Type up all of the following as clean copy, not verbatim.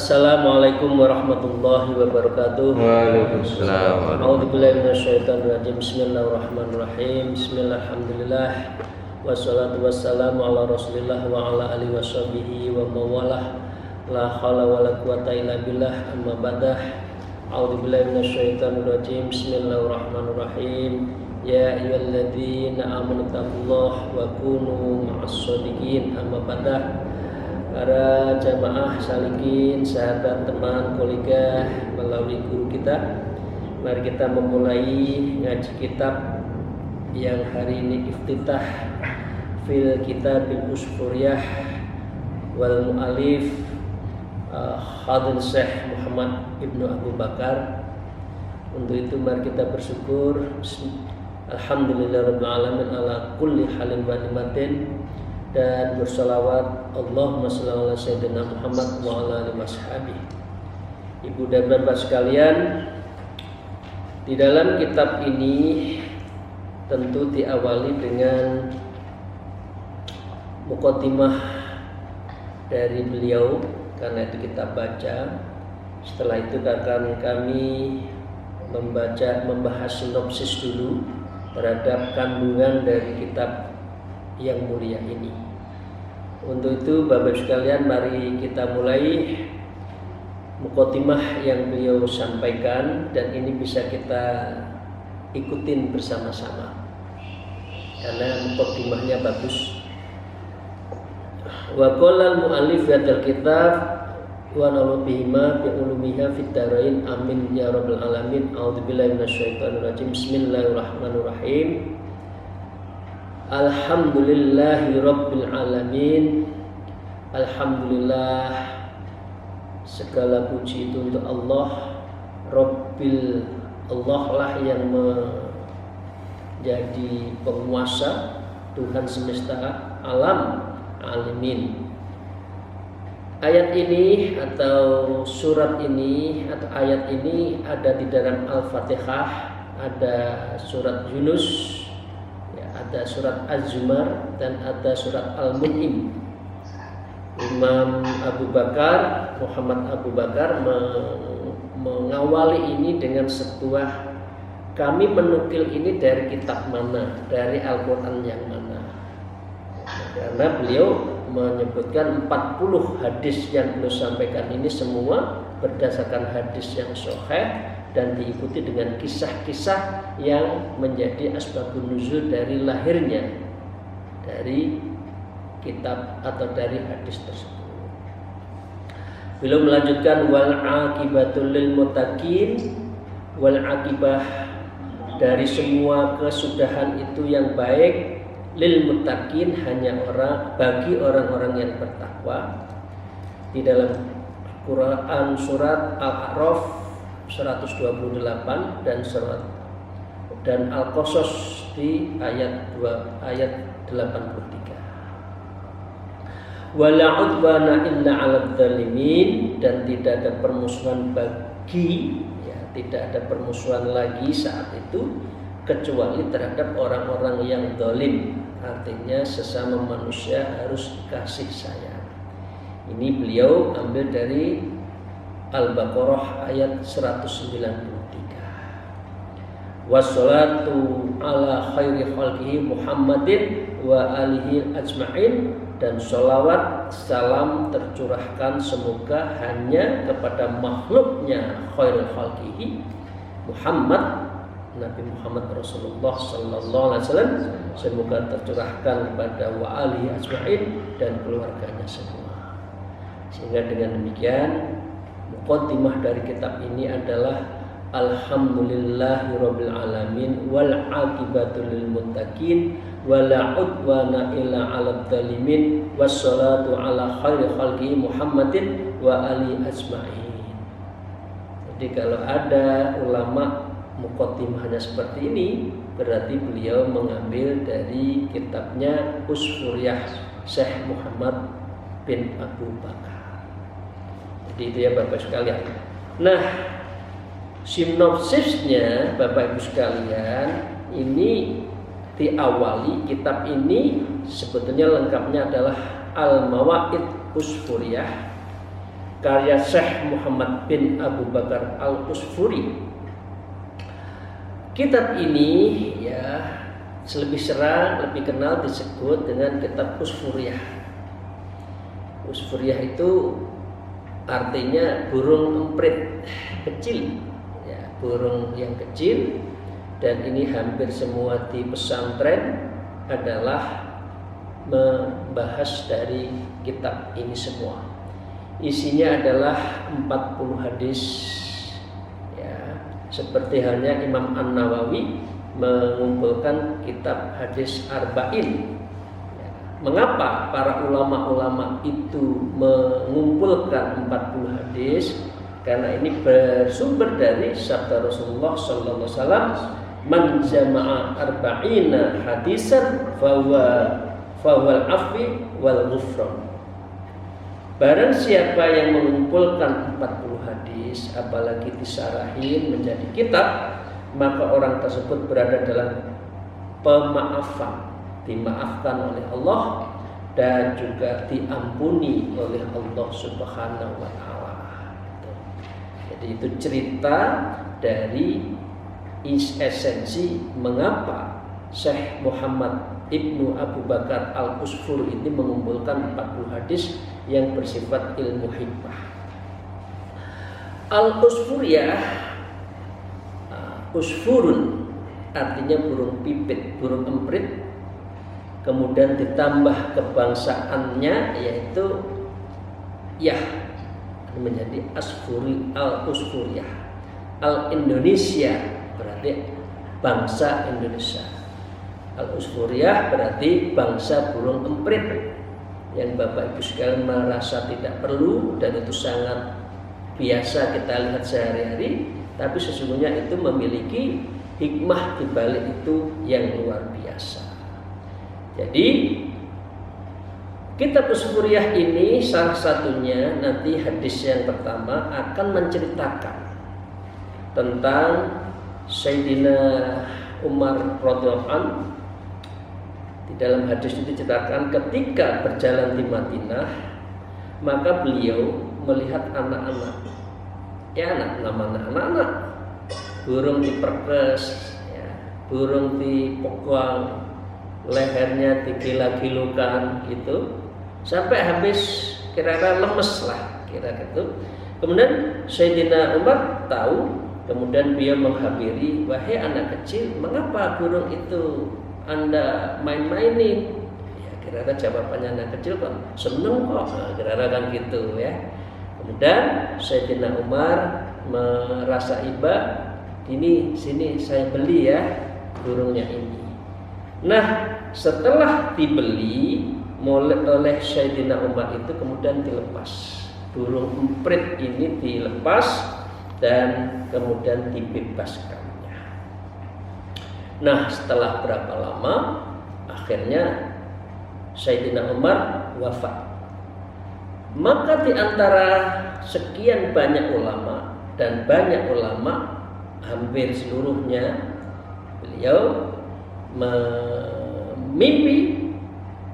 Assalamualaikum warahmatullahi wabarakatuh. Waalaikumsalam. A'udzubillahi minasyaitonirrajim. Bismillahirrahmanirrahim. Bismillahirrahmanirrahim. Wassalatu wassalamu ala Rasulillah wa ala alihi washabihi wa mawalah. La haula wala quwata illa billah. Amma ba'dah. A'udzubillahi minasyaitonirrajim. Bismillahirrahmanirrahim. Ya ayyuhalladzina amanu taqullaha wa kunu ma'as-shadiqin. Amma ba'dah. Para jamaah salikin, sahabat, teman, kolega melalui guru kita, mari kita memulai ngaji kitab yang hari ini iftitah fil kitabil usfuriyah wal mu'alif Hadin Syekh Muhammad Ibnu Abu Bakar. Untuk itu mari kita bersyukur. Alhamdulillahirabbil alamin ala kulli halin wa ni'matin, dan bersalawat Allahumma shalli ala sayyidina Muhammad wa ala alihi washabihi. Ibu dan bapak sekalian, di dalam kitab ini tentu diawali dengan muqaddimah dari beliau, karena itu kita baca. Setelah itu akan kami membahas sinopsis dulu terhadap kandungan dari kitab yang mulia ini. Untuk itu Bapak sekalian, mari kita mulai muqaddimah yang beliau sampaikan, dan ini bisa kita ikutin bersama-sama karena muqaddimahnya bagus. Wa qala al-mu'allif hadal kitab wa na'udzu bihima bi ulumiha fid dharain amin ya rabbal alamin. A'udzubillahi minasyaitonir rajim. Bismillahirrahmanirrahim. Alhamdulillahi rabbil alamin. Alhamdulillah, segala puji itu untuk Allah. Rabbil, Allah lah yang menjadi penguasa, Tuhan semesta alam, alimin. Ayat ini atau surat ini atau ayat ini ada di dalam Al-Fatihah, ada surat Yunus, ada surat Az-Zumar, dan ada surat Al-Mun'im. Imam Abu Bakar, Muhammad Abu Bakar mengawali ini dengan sebuah, kami menukil ini dari kitab mana, dari Al-Quran yang mana. Karena beliau menyebutkan 40 hadis yang beliau sampaikan ini semua berdasarkan hadis yang sahih dan diikuti dengan kisah-kisah yang menjadi asbabun nuzul dari lahirnya dari kitab atau dari hadis tersebut. Beliau melanjutkan wal aqibatul lil muttaqin, wal aqibah, dari semua kesudahan itu yang baik, lil muttaqin, hanya bagi orang-orang yang bertakwa. Di dalam Quran surat Al-A'raf 128 dan Al-Qasas di ayat 83. Wala udwana illa 'alal zalimin, dan tidak ada permusuhan tidak ada permusuhan lagi saat itu kecuali terhadap orang-orang yang zalim. Artinya sesama manusia harus kasih sayang. Ini beliau ambil dari Al-Baqarah ayat 193. Wassalatu ala khairi khalqihi Muhammadin wa alihi ajma'in, dan sholawat salam tercurahkan semoga hanya kepada makhluknya khairul khalqihi Muhammad, Nabi Muhammad Rasulullah sallallahu alaihi wasallam, semoga tercurahkan kepada wa alihi ajma'in, dan keluarganya semua. Sehingga dengan demikian muqaddimah dari kitab ini adalah alhamdulillahirabbil alamin wal aqibatul lil muttaqin wala udwana illa 'alal zalimin wassalatu ala khairi khalqi Muhammadin wa ali ajma'in. Jadi kalau ada ulama muqaddimahnya seperti ini, berarti beliau mengambil dari kitabnya Usfuriyah Syekh Muhammad bin Abu Bakar. Itu ya Bapak sekalian. Nah, sinopsisnya Bapak Ibu sekalian, ini diawali kitab ini sebetulnya lengkapnya adalah Al-Mawaid Usfuriyah karya Syekh Muhammad bin Abu Bakar Al-Usfuri. Kitab ini ya lebih serang, lebih kenal disebut dengan kitab Usfuriyah. Usfuriyah itu artinya burung emprit kecil, ya, burung yang kecil. Dan ini hampir semua di pesantren adalah membahas dari kitab ini semua. Isinya adalah 40 hadis, ya, seperti halnya Imam An-Nawawi mengumpulkan kitab hadis Arba'in. Ya, mengapa para ulama-ulama itu mengumpulkan 40 hadis? Karena ini bersumber dari sabda Rasulullah sallallahu alaihi wasallam, man jama'a arba'ina hadisan fawal afwi wal ghufran. Barang siapa yang mengumpulkan 40 hadis apalagi disarahin menjadi kitab, maka orang tersebut berada dalam pemaafan, dimaafkan oleh Allah dan juga diampuni oleh Allah Subhanahu wa taala. Jadi itu cerita dari esensi mengapa Syekh Muhammad Ibnu Abu Bakar Al-Usfuri ini mengumpulkan 40 hadis yang bersifat ilmu hikmah. Al-Usfuriyah, usfurun artinya burung pipit, burung emprit. Kemudian ditambah kebangsaannya yaitu Yah, menjadi Asfuri, Al-Usfuriyah. Al-Indonesia berarti bangsa Indonesia. Al-Usfuriyah berarti bangsa burung emprit, yang Bapak Ibu sekalian merasa tidak perlu dan itu sangat biasa kita lihat sehari-hari, tapi sesungguhnya itu memiliki hikmah di balik itu yang luar biasa. Jadi kitab Usfuriyah ini salah satunya nanti hadis yang pertama akan menceritakan tentang Sayyidina Umar radhiyallahu anhu. Di dalam hadis itu diceritakan ketika berjalan di Madinah, maka beliau melihat anak-anak, ya anak-anak, burung diperkes, ya, burung dipukul, lehernya digila-gilukan gitu, sampai habis kira-kira lemes lah, kira gitu. Kemudian Sayyidina Umar tahu, kemudian dia menghabiri, wahai anak kecil, mengapa burung itu Anda main-mainin? Ya, kira-kira jawabannya anak kecil kan seneng kok, nah, kira-kira kan gitu ya. Kemudian Sayyidina Umar merasa iba, ini sini saya beli ya burungnya ini. Nah, setelah dibeli oleh Sayyidina Umar itu kemudian dilepas. Burung emprit ini dilepas dan kemudian dibebaskannya. Nah, setelah berapa lama akhirnya Sayyidina Umar wafat. Maka di antara sekian banyak ulama dan banyak ulama, hampir seluruhnya beliau memimpi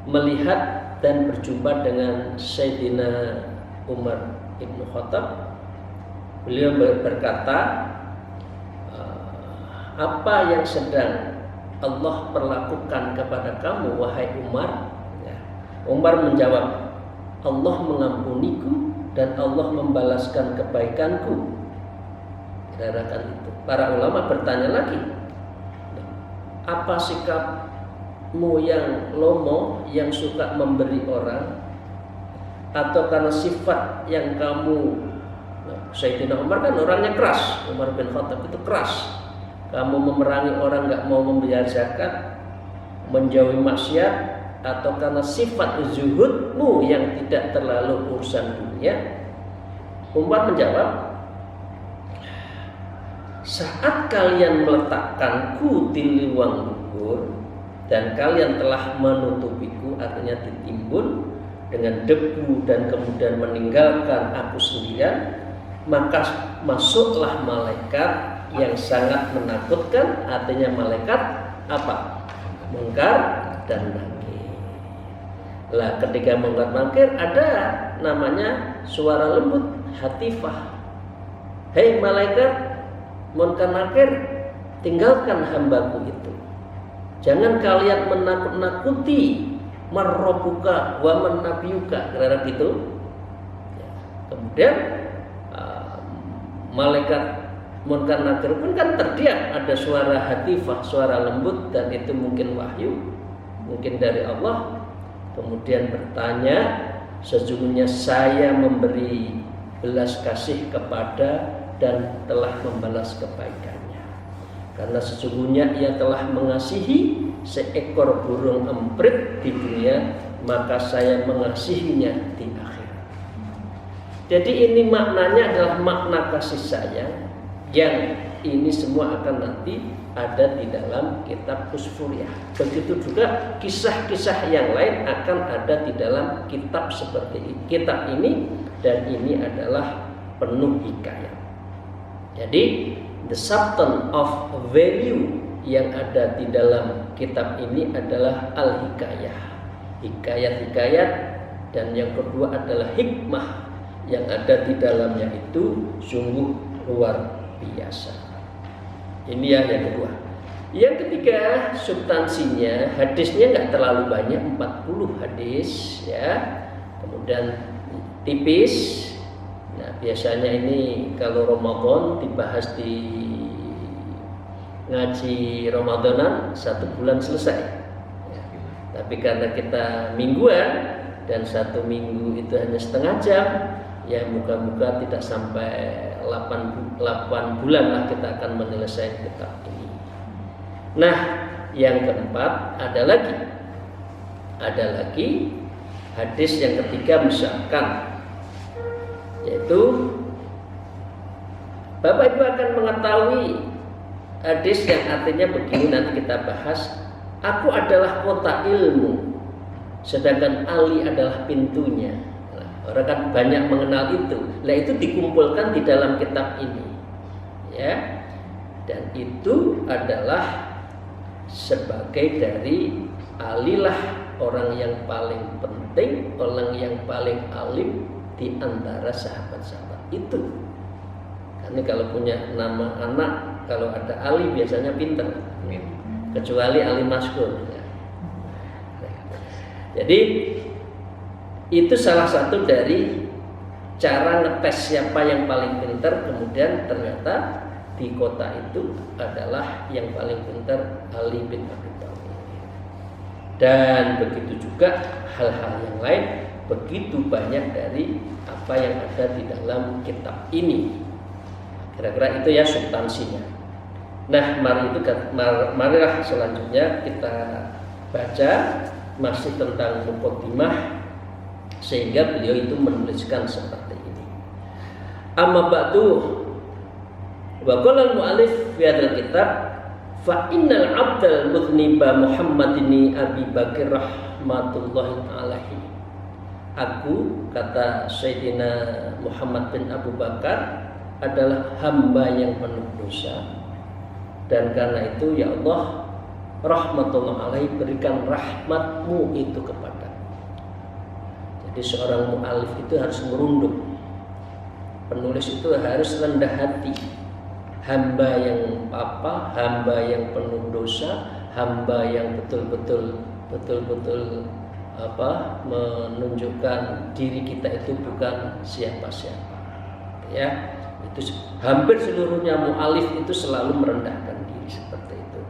melihat dan berjumpa dengan Sayyidina Umar Ibn Khattab. Beliau berkata, apa yang sedang Allah perlakukan kepada kamu wahai Umar? Ya. Umar menjawab, Allah mengampuniku dan Allah membalaskan kebaikanku. Kira-kira itu. Para ulama bertanya lagi, apa sikapmu yang lomo, yang suka memberi orang, atau karena sifat yang kamu, Sayyidina Umar kan orangnya keras, Umar bin Khattab itu keras. Kamu memerangi orang, nggak mau membayar zakat, menjauhi maksiat, atau karena sifat zuhudmu yang tidak terlalu urusan dunia? Umar menjawab, saat kalian meletakkanku di liwang kubur dan kalian telah menutupiku, artinya ditimbun dengan debu dan kemudian meninggalkan aku sendirian, maka masuklah malaikat yang sangat menakutkan, artinya malaikat apa? Mungkar dan nakir. Lah ketika mungkar nakir ada namanya suara lembut, hatifah. Hei malaikat munkar nakir, tinggalkan hambaku itu. Jangan kalian menakut-nakuti marrobuka wa man nabiyuka, kira-kira gitu. Kemudian malaikat munkar nakir pun kan terdiam, ada suara hatifah, suara lembut, dan itu mungkin wahyu, mungkin dari Allah. Kemudian bertanya, sesungguhnya saya memberi belas kasih kepada dan telah membalas kebaikannya, karena sesungguhnya ia telah mengasihi seekor burung emprit di dunia, maka saya mengasihinya di akhirat. Jadi ini maknanya adalah makna kasih sayang, yang ini semua akan nanti ada di dalam kitab Usfuriyah. Begitu juga kisah-kisah yang lain akan ada di dalam kitab seperti ini. Kitab ini, dan ini adalah penuh hikayat. Jadi the substance of value yang ada di dalam kitab ini adalah al-hikayah, hikayat-hikayat, dan yang kedua adalah hikmah yang ada di dalamnya itu sungguh luar biasa. Ini yang kedua. Yang ketiga, substansinya, hadisnya nggak terlalu banyak, 40 hadis ya. Kemudian tipis. Nah, biasanya ini kalau Ramadan dibahas di ngaji Ramadanan 1 bulan selesai ya. Tapi karena kita mingguan dan 1 minggu itu hanya setengah jam, ya moga-moga tidak sampai 8 bulan lah kita akan menyelesaikan kitab ini. Nah, yang keempat ada lagi hadis yang ketiga misalkan, yaitu Bapak Ibu akan mengetahui hadis yang artinya begini, nanti kita bahas. Aku adalah kota ilmu, sedangkan Ali adalah pintunya. Orang kan banyak mengenal itu. Nah, itu dikumpulkan di dalam kitab ini. Ya. Dan itu adalah sebagai dari alilah orang yang paling penting, orang yang paling alim di antara sahabat-sahabat itu. Karena kalau punya nama anak, kalau ada Ali biasanya pinter. Kecuali Ali Maskur. Ya. Jadi itu salah satu dari cara ngetes siapa yang paling pintar. Kemudian ternyata di kota itu adalah yang paling pintar Ali bin Abi Thalib. Dan begitu juga hal-hal yang lain, begitu banyak dari apa yang ada di dalam kitab ini. Kira-kira itu ya substansinya. Nah, marilah selanjutnya kita baca masih tentang muqaddimah, sehingga beliau itu menuliskan seperti ini. Amma ba'du, wa qala al-mu'allif fi hadzal kitab fa innal 'abdal mudhniba Muhammadin Abi Bakr rahmatullahi alaihi. Aku, kata Sayyidina Muhammad bin Abu Bakar, adalah hamba yang penuh dosa, dan karena itu ya Allah rahmatullahi alaihi, berikan rahmatmu itu kepada. Jadi seorang mu'alif itu harus merunduk, penulis itu harus rendah hati. Hamba yang hamba yang penuh dosa, hamba yang betul-betul menunjukkan diri kita itu bukan siapa-siapa. Ya, itu hampir seluruhnya mu'alif itu selalu merendahkan diri seperti itu.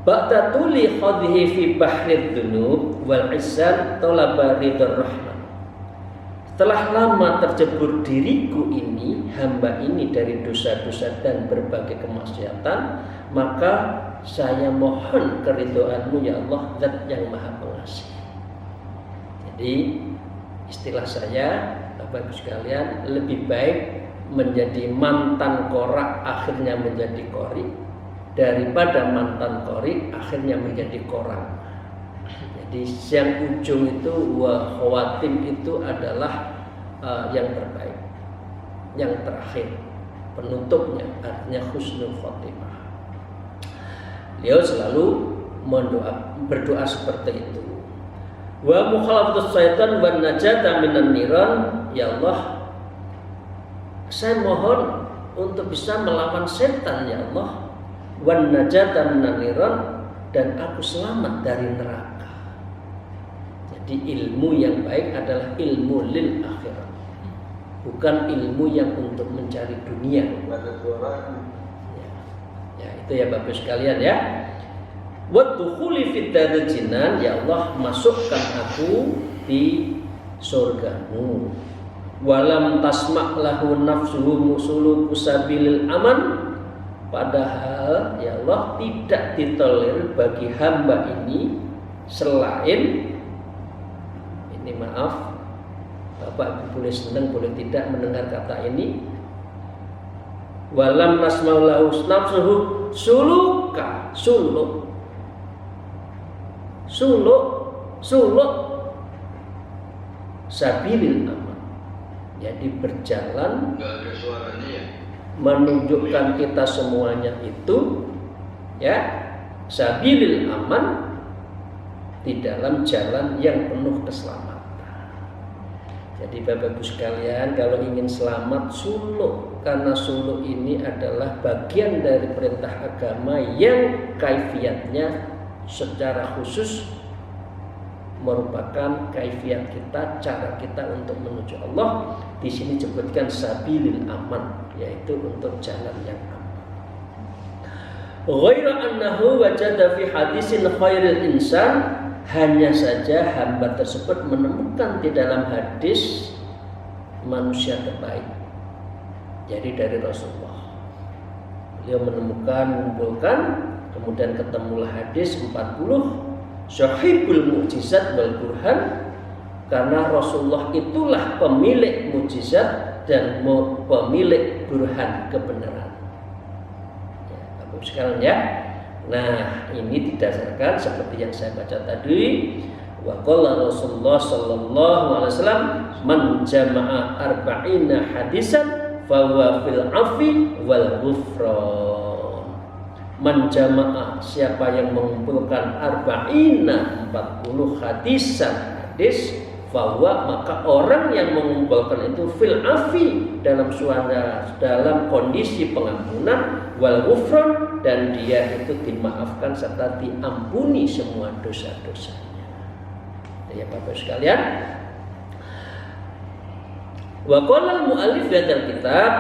Ba'da tuli khadhi fi bahrid dunub wal izzan talaba ridar rahman. Setelah lama terjebur diriku ini, hamba ini, dari dosa-dosa dan berbagai kemaksiatan, maka saya mohon keridhoanmu ya Allah, Zat yang Maha Pengasih. Jadi istilah saya, Bapak Ibu sekalian, lebih baik menjadi mantan korak akhirnya menjadi kori, daripada mantan kori akhirnya menjadi korang. Jadi yang ujung itu wa khawatim itu adalah yang terbaik, yang terakhir, penutupnya, artinya husnul khotimah. Beliau selalu berdoa seperti itu. Wa mukhalafatus syaitan wan najata minan niran. Ya Allah, saya mohon untuk bisa melawan setan ya Allah. Wan najata minan niran, dan aku selamat dari neraka. Jadi ilmu yang baik adalah ilmu lil akhirat, bukan ilmu yang untuk mencari dunia. Ya, itu ya Bapak sekalian ya. Wa dukhuli fid daril jinan, ya Allah masukkan aku di surgamu. Walam tasma' lahu nafsuhu musuluku sabilil aman, padahal ya Allah tidak ditolerir bagi hamba ini selain ini, maaf Bapak Ibu boleh senang boleh tidak mendengar kata ini. Walam tasma' lahu nafsuhu suluka, suluk sabilil aman, jadi berjalan menunjukkan kita semuanya itu ya sabilil aman, di dalam jalan yang penuh keselamatan. Jadi Bapak Ibu sekalian, kalau ingin selamat suluk, karena suluk ini adalah bagian dari perintah agama yang kaifiatnya secara khusus merupakan kaifiat kita, cara kita untuk menuju Allah. Di sini disebutkan sabilil aman, yaitu untuk jalan yang aman. Ghaira annahu wajada fi hadisin khairil insan, hanya saja hamba tersebut menemukan di dalam hadis manusia terbaik. Jadi dari Rasulullah, beliau menemukan, mengumpulkan, kemudian ketemulah hadis 40 Syahibul Mu'jizat wal Burhan, karena Rasulullah itulah pemilik mukjizat dan pemilik burhan kebenaran. Ya, Bapak sekalian ya. Nah, ini didasarkan seperti yang saya baca tadi. Wa qala Rasulullah sallallahu alaihi wasallam, man jama'a arba'ina hadisan fa huwa fil afi wal ghufran. Man jama'a, siapa yang mengumpulkan arba'ina 40 hadis, bahwa maka orang yang mengumpulkan itu fil afi, dalam suara, dalam kondisi pengampunan, wal ghufran, dan dia itu dimaafkan serta diampuni semua dosa-dosanya. Ya Bapak sekalian, wa qala al-mu'allif hadal kitab,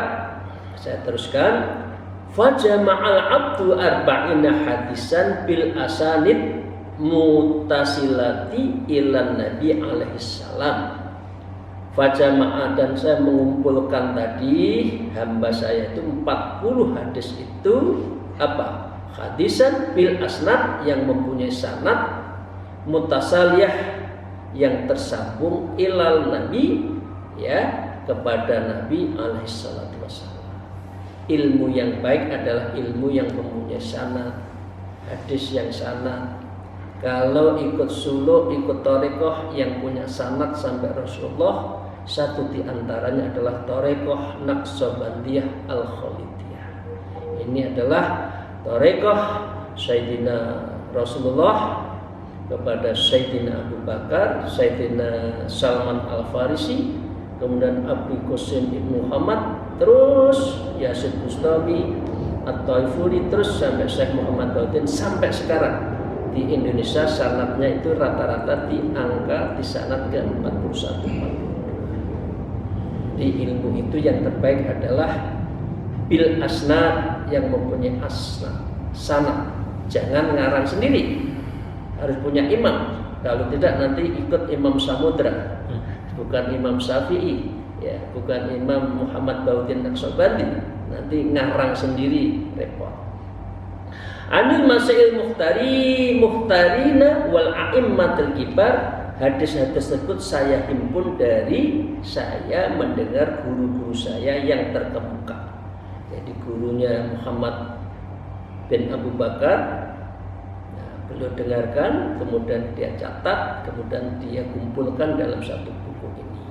saya teruskan, fajama'al abdu arba'ina hadisan bil asanid mutasilati ilan Nabi alaihi salam. Fajama'a, dan saya mengumpulkan tadi hamba saya itu 40 hadis itu apa? Hadisan bil asnad, yang mempunyai sanad, mutasaliyah, yang tersambung, ilal Nabi, ya, kepada Nabi alaihi salatu wassalam. Ilmu yang baik adalah ilmu yang mempunyai sanad, hadis yang sanad. Kalau ikut suluk, ikut thariqah yang punya sanad sampai Rasulullah, satu di antaranya adalah thariqah Naqsabandiyah Al-Khalidiyah. Ini adalah thariqah Sayyidina Rasulullah kepada Sayyidina Abu Bakar, Sayyidina Salman Al-Farisi, kemudian Abu Qasim Ibn Muhammad, terus Yazid Bustami, At-Taifuri, terus sampai Syekh Muhammad Bautin sampai sekarang. Di Indonesia sanadnya itu rata-rata di angka, di sanad ke 41-42. Di ilmu itu yang terbaik adalah bil asnad, yang mempunyai asnad, sanad. Jangan ngarang sendiri, harus punya imam. Kalau tidak nanti ikut Imam Samudra, bukan Imam Syafi'i, ya, bukan Imam Muhammad Bautin Naqsabandi, nanti ngarang sendiri repot. Anil masail muhtarina wal a'immatul kibar, hadis-hadis tersebut saya himpun dari saya mendengar guru-guru saya yang terkemuka. Jadi gurunya Muhammad bin Abu Bakar, nah, beliau dengarkan, kemudian dia catat, kemudian dia kumpulkan dalam satu buku ini.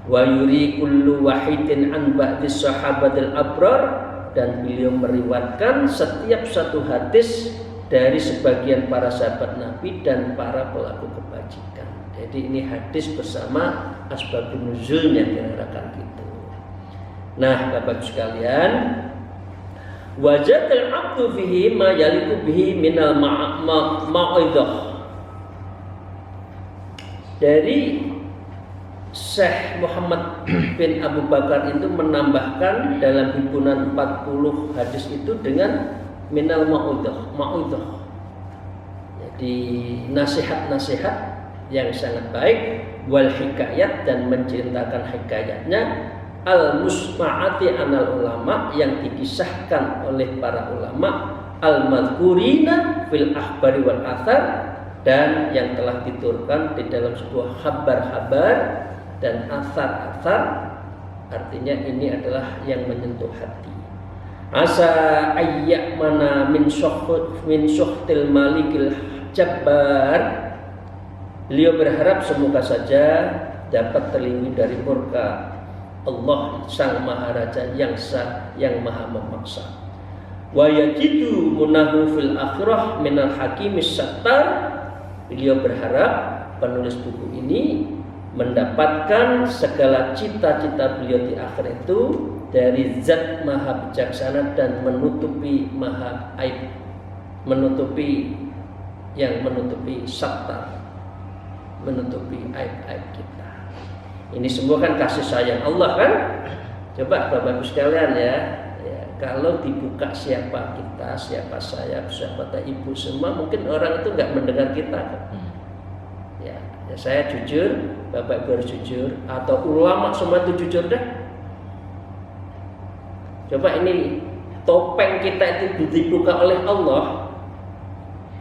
Wa yuri kullu wahidin an ba'di sahabatil abrar, dan beliau meriwayatkan setiap satu hadis dari sebagian para sahabat Nabi dan para pelaku kebajikan. Jadi ini hadis bersama asbabun nuzulnya kira-kira gitu. Nah, Bapak sekalian, wajadal abdu fihi ma yaliku bihi minal ma'idhah. Dari Syekh Muhammad bin Abu Bakar itu menambahkan dalam himpunan 40 hadis itu dengan minal ma'idhah. Jadi nasihat-nasihat yang sangat baik, wal hikayat, dan menceritakan hikayatnya, al musma'ati anal ulama, yang dikisahkan oleh para ulama, al madhkurina fil akhbari wal athar, dan yang telah diturunkan di dalam sebuah kabar-kabar dan athar-athar. Artinya ini adalah yang menyentuh hati. Asa ayyak mana min syuhtil malikil jabbar. Beliau berharap semoga saja dapat terlindung dari murka Allah Sang Maharaja yang sah, yang maha memaksa. Wa yajidu munahu fil akhirah minal hakimis sattar. Beliau berharap penulis buku ini mendapatkan segala cita-cita beliau di akhir itu dari zat maha bijaksana dan menutupi maha aib, menutupi sattar, menutupi aib-aib kita. Ini semua kan kasih sayang Allah kan? Coba Bapak Ibu sekalian ya, kalau dibuka siapa kita, siapa saya, siapa ibu semua, mungkin orang itu nggak mendengar kita kan? Ya, saya jujur, Bapak Ibu harus jujur, atau ulama semua itu jujur deh. Coba ini topeng kita itu dibuka oleh Allah.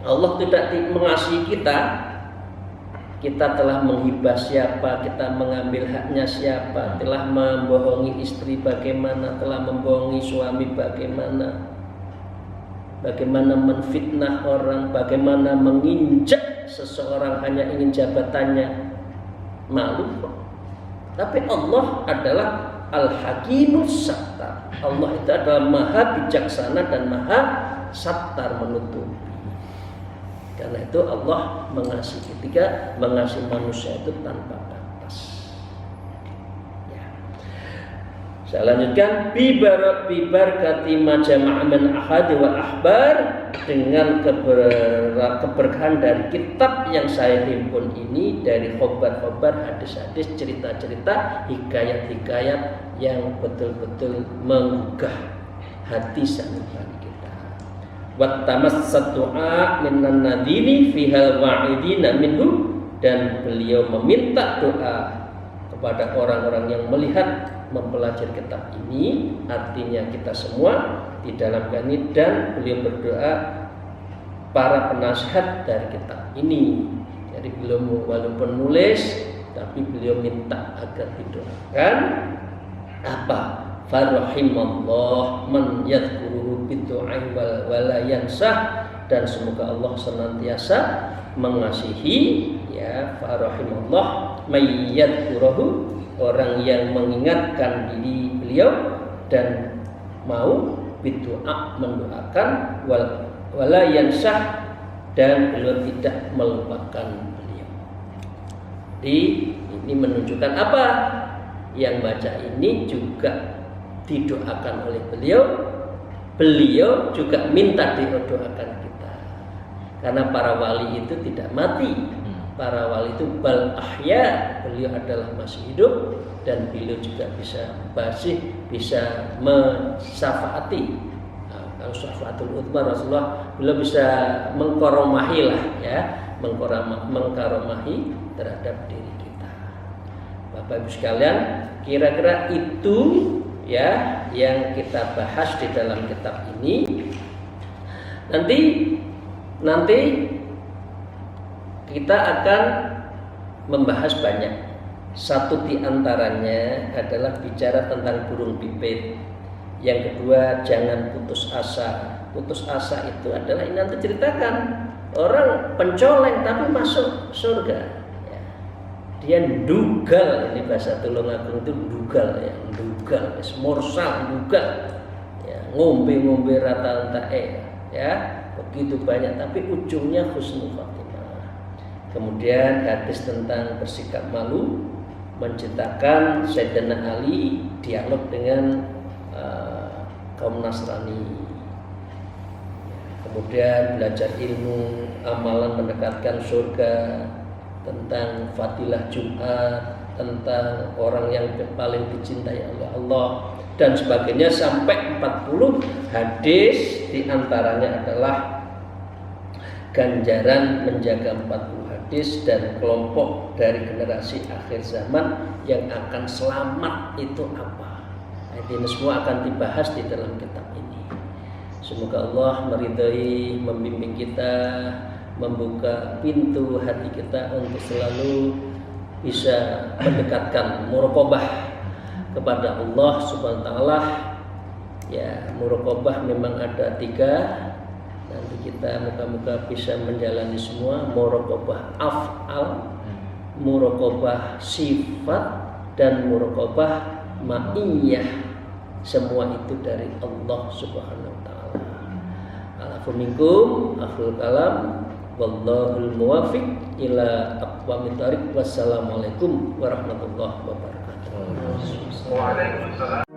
Allah tidak mengasihi kita. Kita telah menghibah siapa, kita mengambil haknya siapa, telah membohongi istri bagaimana, telah membohongi suami bagaimana, bagaimana menfitnah orang, bagaimana menginjak seseorang hanya ingin jabatannya, malu. Tapi Allah adalah Al-Hakimus Sattar. Allah itu adalah maha bijaksana dan maha sattar, menutupi. Karena itu Allah mengasihi ketika mengasihi manusia itu tanpa batas. Ya. Saya lanjutkan, bibarkati majama' min ahadi wal ahbar, dengan keberkahan dari kitab yang saya himpun ini, dari khobar-khobar, hadis-hadis, cerita-cerita, hikayat-hikayat yang betul-betul menggugah hati sanubari kita. Wattamassatu'a minan nadini fihal wa'idina minhu, dan beliau meminta doa kepada orang-orang yang melihat mempelajari kitab ini, artinya kita semua di dalam ini, dan beliau berdoa para penasihat dari kitab ini. Jadi beliau walaupun nulis, tapi beliau minta agar didoakan apa? Farahimallah man yadhkuruhu bidu'ai wala yansah, dan semoga Allah senantiasa mengasihi, ya, farahimallah may yadhkuruhu, orang yang mengingatkan diri beliau dan mau bidu'a, mendoakan, wala yansah, dan beliau tidak melupakan beliau. Jadi ini menunjukkan apa? Yang baca ini juga didoakan oleh beliau, beliau juga minta didoakan kita. Karena para wali itu tidak mati, para wali itu bal ahya, beliau adalah masih hidup, dan beliau juga bisa mensyafaati. Nah, kalau syafaatul udzma Rasulullah, beliau bisa mengkaromahi lah, ya, mengkaromahi terhadap diri kita. Bapak Ibu sekalian, kira-kira itu ya yang kita bahas di dalam kitab ini. Nanti kita akan membahas banyak. Satu di antaranya adalah bicara tentang burung pipit. Yang kedua, jangan putus asa. Putus asa itu adalah, ini nanti ceritakan, orang pencoleng tapi masuk surga. Dia dugal, ini bahasa Tulungagung itu dugal, ya, dugal, morsal, dugal, ya, ngombe rata-rata, ya, begitu banyak, tapi ujungnya husnul khotimah. Kemudian hadis tentang bersikap malu menciptakan Sayyidina Ali dialog dengan kaum Nasrani. Kemudian belajar ilmu, amalan mendekatkan surga, tentang fadilah Jumat, tentang orang yang paling dicintai oleh Allah dan sebagainya sampai 40 hadis, diantaranya adalah ganjaran menjaga 40 hadis dan kelompok dari generasi akhir zaman yang akan selamat itu apa. Ini semua akan dibahas di dalam kitab ini. Semoga Allah meridai, membimbing kita, membuka pintu hati kita untuk selalu bisa mendekatkan muraqabah kepada Allah Subhanahu wa taala. Ya, muraqabah memang ada 3. Nanti kita muka-muka bisa menjalani semua. Muraqabah af'al, muraqabah sifat, dan muraqabah ma'iyah. Semua itu dari Allah Subhanahu wa taala. Alafu minkum akhul kalam, wallahul muwafiq ila aqwamit thariq. Wassalamualaikum warahmatullahi wabarakatuh. Waalaikumsalam.